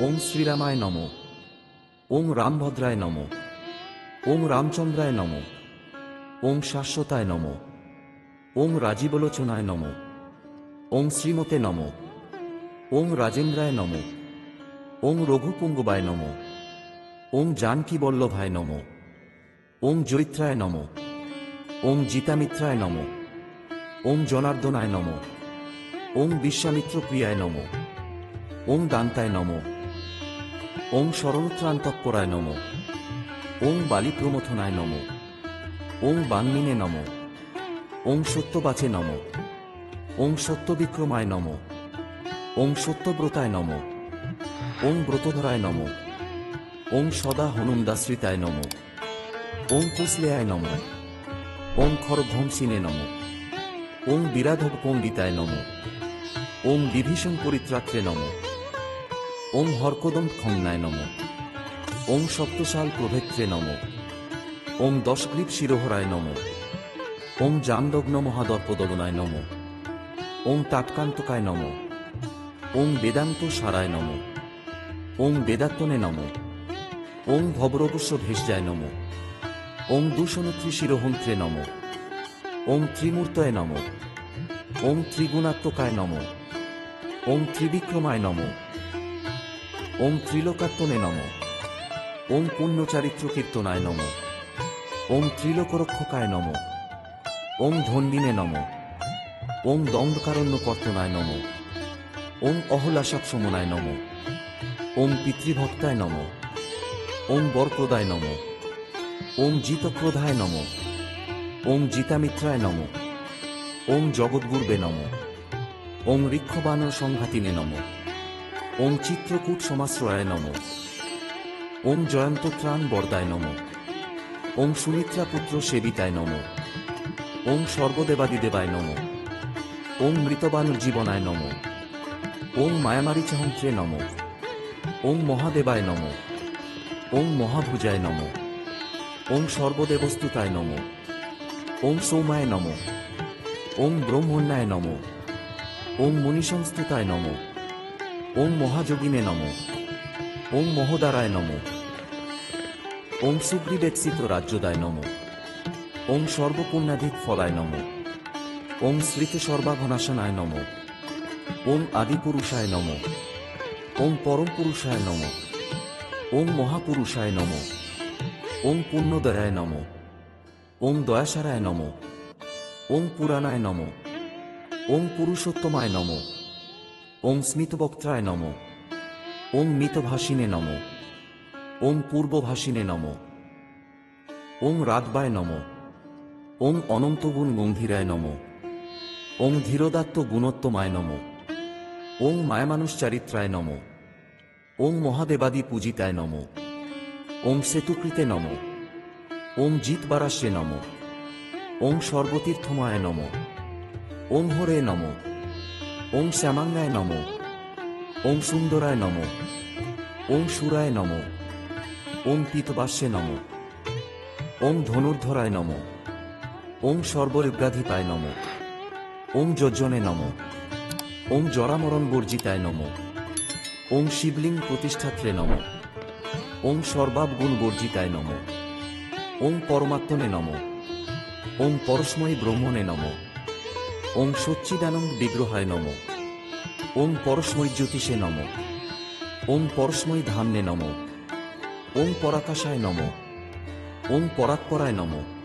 ওং শ্রীরামায় নমঃ। ওং রামভদ্রায় নমঃ। ওং রামচন্দ্রায় নমঃ। ওং শাশ্বতায় নমঃ। ওং রাজীবলোচনায় নমঃ। ওং শ্রীমতে নমঃ। ওং রাজেন্দ্রায় নমঃ। ওং রঘুপুঙ্গবায় নমঃ। ওং জানকীবল্লভায় নমঃ। ওং জৈত্রায় নমঃ। ওং জিতামিত্রায় নমঃ। ওং জনার্দনায় নমঃ। ওং বিশ্বামিত্রপ্রিয়ায় নমঃ। ওং দান্তায় নমঃ। ওং শরণত্রাণতৎপরায় নমঃ। ওং বালিপ্রমথনায় নমঃ। ওং বান্মিনে নমঃ। ওং সত্যবাচে নমঃ। ওং সত্যবিক্রমায় নমঃ। ওং সত্যব্রতায় নমঃ। ওং ব্রতধরায় নমঃ। ওং সদা হনুমদাশ্রিতায় নমঃ। ওং কুসলেয়ায় নমঃ। ওং খরধ্বংসিনে নমঃ। ওং বিরাধব পণ্ডিতায় নমঃ। ওং বিভীষণ পরিত্রাত্রে নমঃ। ওং হর্কদম খংনায় নমঃ। ওং সপ্তশাল প্রভেত্রে নমঃ। ওং দশগ্রীব শিরোহরায় নমঃ। ওং জামদগ্ন মহাদর্পদলনায় নমঃ। ওং তাটকান্তকায় নমঃ। ওং বেদান্ত সারায় নমঃ। ওং বেদাত্তনে নমঃ। ওং ভবরবস্য ভেষজায় নমঃ। ওং দূষণত্রী শিরোহন্ত্রে নমঃ। ওং ত্রিমূর্তয়ে নমঃ। ওং ত্রিগুণাত্মকায় নমঃ। ওং ত্রিবিক্রমায় নমঃ। ওং ত্রিলোকাত্মনে নমঃ। ওং পুণ্যচারিত্র কীর্তনায় নমঃ। ওং ত্রিলোকরক্ষকায় নমঃ। ওং ধন্ডিনে নমঃ। ওং দণ্ডকারণ্যকর্তনায় নমঃ। ওং অহলাসাপসমনায় নমঃ। ওং পিতৃভক্তায় নমঃ। ওং বরপ্রদায় নমঃ। ওং জিতক্রোধায় নমঃ। ওং জিতামিত্রায় নমঃ। ওং জগদ্গুরবে নমঃ। ওং ঋক্ষবানর সংঘাতিনে নমঃ। ওং চিত্রকূট সমাশ্রয়ায় নমঃ। ওং জয়ন্তত্রাণ বরদায় নমঃ। ওং সুমিত্রাপুত্র সেবিতায় নমঃ। ওং স্বর্গদেবাদিদেবায় নমঃ। ওং মৃতবানুর্জীবনায় নমঃ। ওং মায়ামারিচহন্ত্রে নমঃ। ওং মহাদেবায় নমঃ। ওং মহাভুজায় নমঃ। ওং সর্বদেবস্তুতায় নমঃ। ওং সৌমায় নমঃ। ওং ব্রহ্মণ্যায় নমঃ। ওং মুনিসংস্তুতায় নমঃ। ওং মহাযোগিনে নমঃ। ওং মহোদারায় নমঃ। ওং সুগ্রীবেৎসিত রাজ্যদায় নমঃ। ওং সর্বপুণ্যাধিক ফলায় নমঃ। ওং শ্রীত সর্বাঘনাশনায় নমঃ। ওং আদিপুরুষায় নমঃ। ওং পরমপুরুষায় নমঃ। ওং মহাপুরুষায় নমঃ। ওং পুণ্যদয়ায় নমঃ। ওং দয়াসারায় নমঃ। ওং পুরাণায় নমঃ। ওং পুরুষোত্তমায় নমঃ। ওং স্মিতবক্ত্রায় নমঃ। ওং মিতভাষিনে নমঃ। ওং পূর্বভাষিনে নমঃ। ওং রাতবায় নমঃ। ওং অনন্তগুণ গম্ভীরায় নমঃ। ওং ধীরোদাত্ত গুণোত্তমায় নমঃ। ওং মায়ামানুষচারিত্রায় নমঃ। ওং মহাদেবাদি পূজিতায় নমঃ। ওং সেতুকৃতে নমঃ। ওং জিতবারাস্যে নমঃ। ওং সর্বতীর্থময় নমঃ। ওং হরে নমঃ। ওং শ্যামাঙ্গায় নমঃ। ওং সুন্দরায় নমঃ। ওং সুরায় নমঃ। ওং পীতবাস্যে নমঃ। ওং ধনুর্ধরায় নমঃ। ওং সর্বঋগ্রাধিপায় নমঃ। ওং যজ্জনে নমঃ। ওং জরামরণ বর্জিতায় নমঃ। ওং শিবলিঙ্গ প্রতিষ্ঠাত্রে নমঃ। ওং সর্বাবগুণ বর্জিতায় নমঃ। ওং পরমাত্মনে নমঃ। ওং পরস্মৈ ব্রহ্মণে নমঃ। ওং সচ্চিদানন্দ বিগ্রহায় নমঃ। ওং পরস্মৈ জ্যোতিষে নমঃ। ওং পরস্মৈ ধাম্নে নমঃ। ওং পরাকাশায় নমঃ। ওং পরাৎপরায় নমঃ।